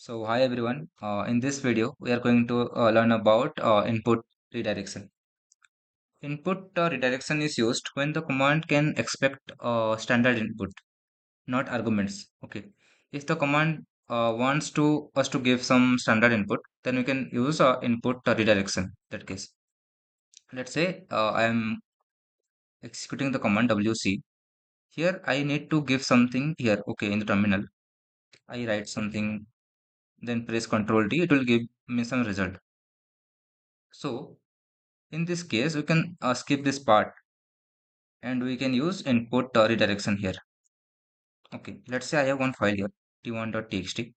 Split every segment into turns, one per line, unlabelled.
So hi everyone. In this video, we are going to learn about input redirection. Input redirection is used when the command can expect standard input, not arguments. Okay. If the command wants to us to give some standard input, then we can use input redirection. That case, let's say I am executing the command wc. Here I need to give something here. Okay, in the terminal, I write something, then press Ctrl D. It will give me some result. So in this case, we can skip this part and we can use input redirection here. Okay, let's say I have one file here, t1.txt.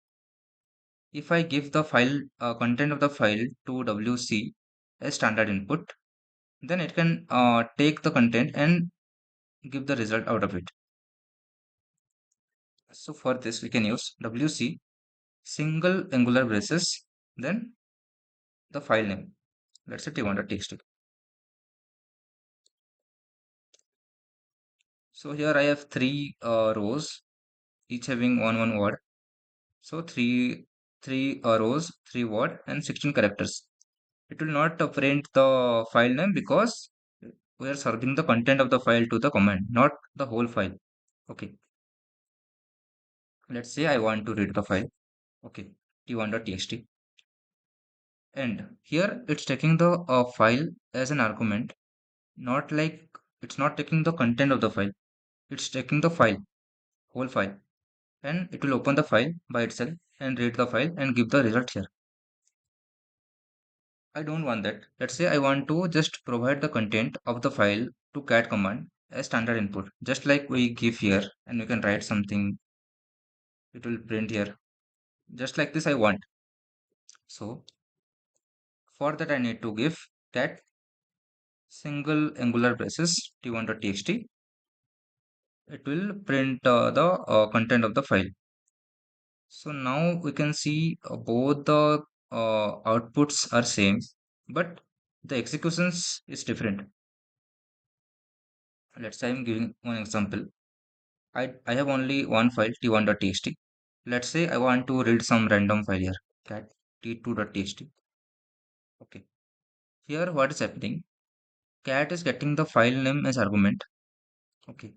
If I give the file content of the file to wc as standard input, then it can take the content and give the result out of it. So for this, we can use wc single angular braces, then the file name. Let's say t1.txt. So here I have three rows, each having one word. So three rows, three word, and 16 characters. It will not print the file name because we are serving the content of the file to the command, not the whole file. Okay. Let's say I want to read the file. Okay. t1.txt. And here it's taking the file as an argument, not like it's not taking the content of the file. It's taking the file, whole file, and it will open the file by itself and read the file and give the result here. I don't want that. Let's say I want to just provide the content of the file to cat command as standard input, just like we give here, and we can write something, it will print here. Just like this I want. So for that I need to give cat single angular braces t1.txt. It will print the content of the file. So now we can see both the outputs are same, but the executions is different. Let's say I'm giving one example. I have only one file t1.txt. Let's say I want to read some random file here, cat t2.txt. Okay. Here what is happening? Cat is getting the file name as argument. Okay.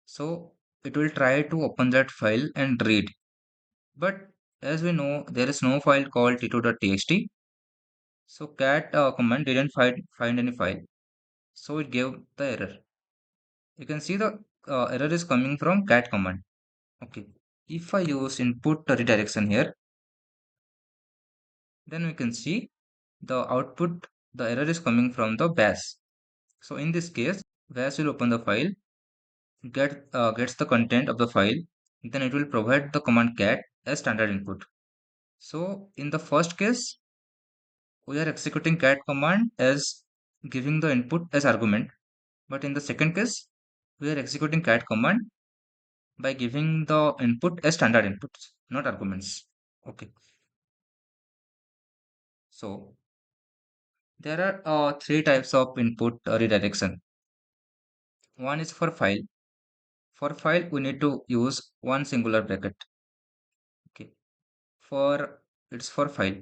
So it will try to open that file and read. But as we know, there is no file called t2.txt. So cat command didn't find any file. So it gave the error. You can see the error is coming from cat command. Okay. If I use input redirection here, then we can see the output, the error is coming from the bash. So in this case, bash will open the file, gets the content of the file, then it will provide the command cat as standard input. So in the first case, we are executing cat command as giving the input as argument. But in the second case, we are executing cat command by giving the input as standard inputs, not arguments. Okay. So there are three types of input redirection. One is for file. For file, we need to use one singular bracket. Okay. For it's for file.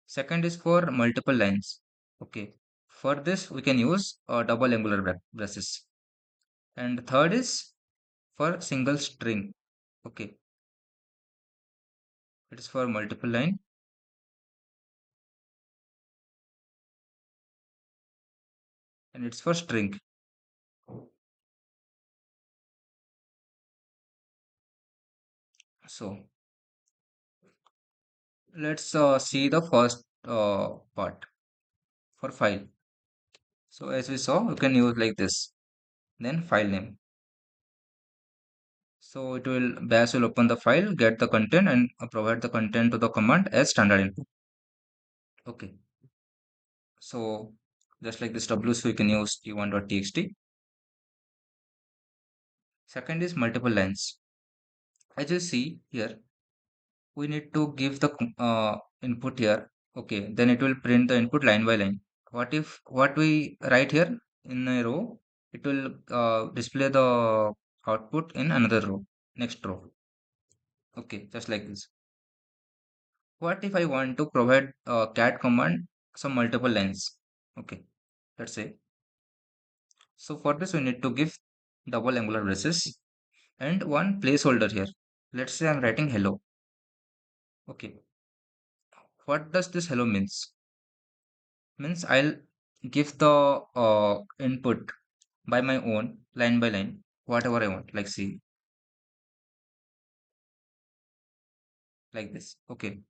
Second is for multiple lines. Okay. For this, we can use double angular braces. And third is for single string. Okay. It is for multiple line. And it's for string. So let's see the first part for file. So as we saw, you can use like this. Then file name. So it will bash will open the file, get the content, and provide the content to the command as standard input. Okay. So just like this WC, we can use t1.txt. Second is multiple lines. As you see here, we need to give the input here. Okay, then it will print the input line by line. What if what we write here in a row, it will display the output in another row, next row. Okay, just like this. What if I want to provide a cat command some multiple lines? Okay, let's say. So for this we need to give double angular braces and one placeholder here. Let's say I'm writing hello. Okay, what does this hello means? Means I'll give the input by my own line by line, whatever I want. Like see, like this. Okay,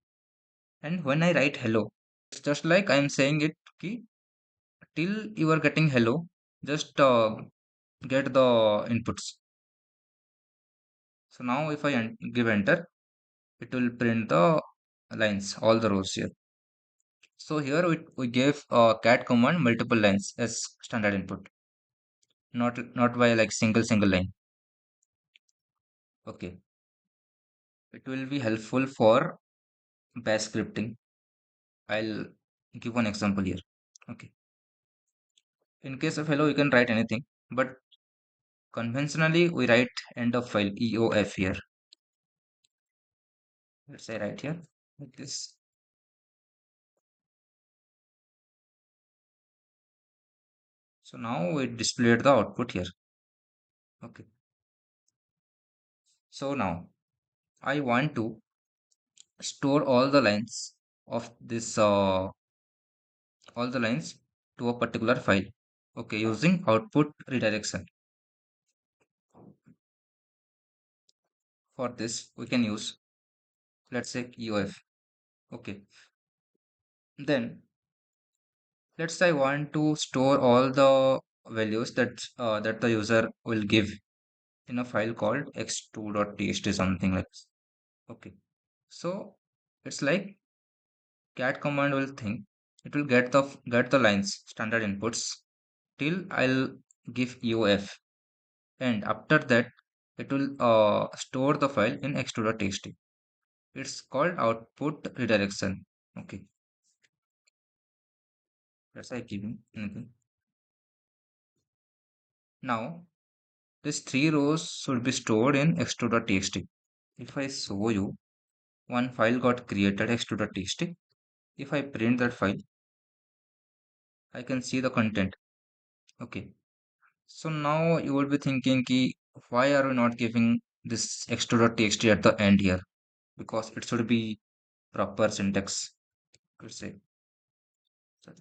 and when I write hello, it's just like I'm saying it ki, till you are getting hello, just get the inputs. So now if I give enter, it will print the lines, all the rows here. So here we gave cat command multiple lines as standard input, not by like single line. Okay, it will be helpful for bash scripting. I'll give one example here. Okay, in case of hello, you can write anything, but conventionally we write end of file EOF here. Let's say right here like this. So now we displayed the output here. Okay, so now I want to store all the lines of this all the lines to a particular file. Okay, using output redirection. For this we can use, let's say, UF. Okay, then let's say I want to store all the values that the user will give in a file called x2.txt, something like this. Okay, so it's like cat command will think it will get the lines standard inputs till I'll give UF, and after that it will store the file in x2.txt. It's called output redirection. Okay, that's I giving anything. Now these three rows should be stored in x2.txt. If I show you, one file got created x2.txt. If I print that file, I can see the content. Okay, so now you will be thinking ki, why are we not giving this x2.txt at the end here? Because it should be proper syntax, could say. So,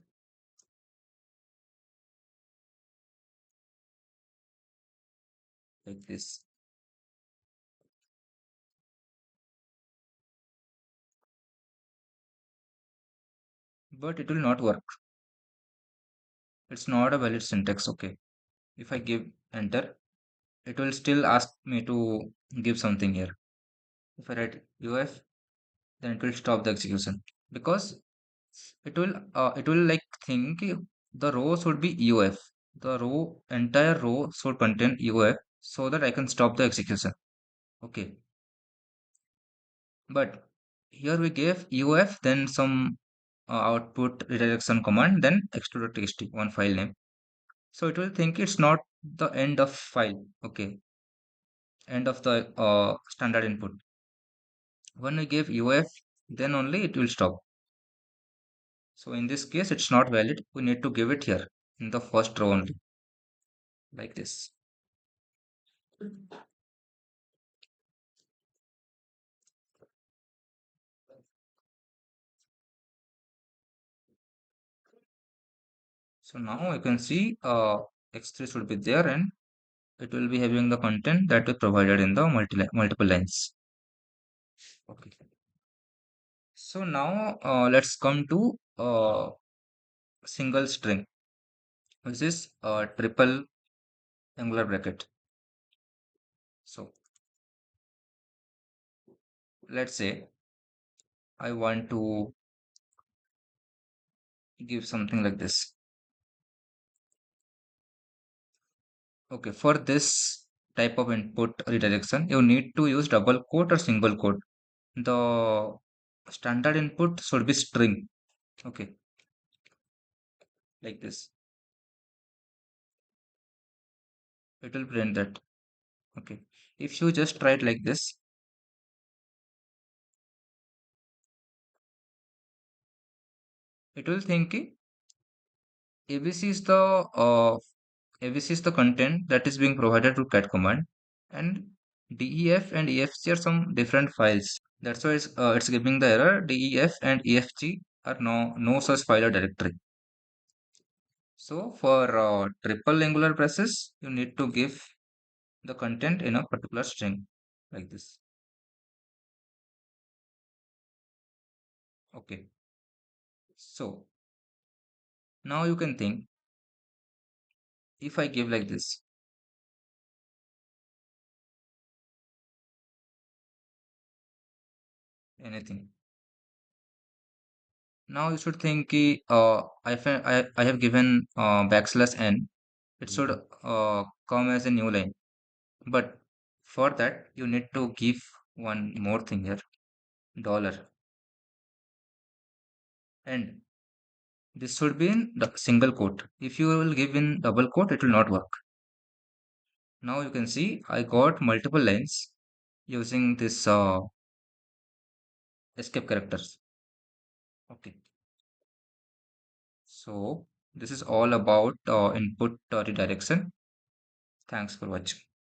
like this. But it will not work. It's not a valid syntax. Okay, if I give enter, it will still ask me to give something here. If I write UF, then it will stop the execution because it will like think the row should be UF. The entire row should contain UF so that I can stop the execution. Okay, but here we gave UF, then some output redirection command, then x2.txt, one file name. So it will think it's not the end of file. Okay, end of the standard input. When we give UF, then only it will stop. So in this case, it's not valid. We need to give it here in the first row only, like this. So now you can see X3 should be there and it will be having the content that we provided in the multiple lines. Okay. So now let's come to single string, which is triple angular bracket. So let's say I want to give something like this. Okay, for this type of input redirection, you need to use double quote or single quote. The standard input should be string. Okay, like this. It will print that. Okay. If you just write like this, It will think ki ABC is the ABC is the content that is being provided to cat command, and DEF and EFG are some different files. That's why it's giving the error DEF and EFG are no such file or directory. So for triple angular braces, you need to give the content in a particular string like this. Okay. So now you can think, if I give like this, anything. Now you should think I have given backslash n. It should come as a new line. But for that, you need to give one more thing here, dollar. And this should be in the single quote. If you will give in double quote, it will not work. Now you can see I got multiple lines using this escape characters. Okay. So this is all about input redirection. Thanks for watching.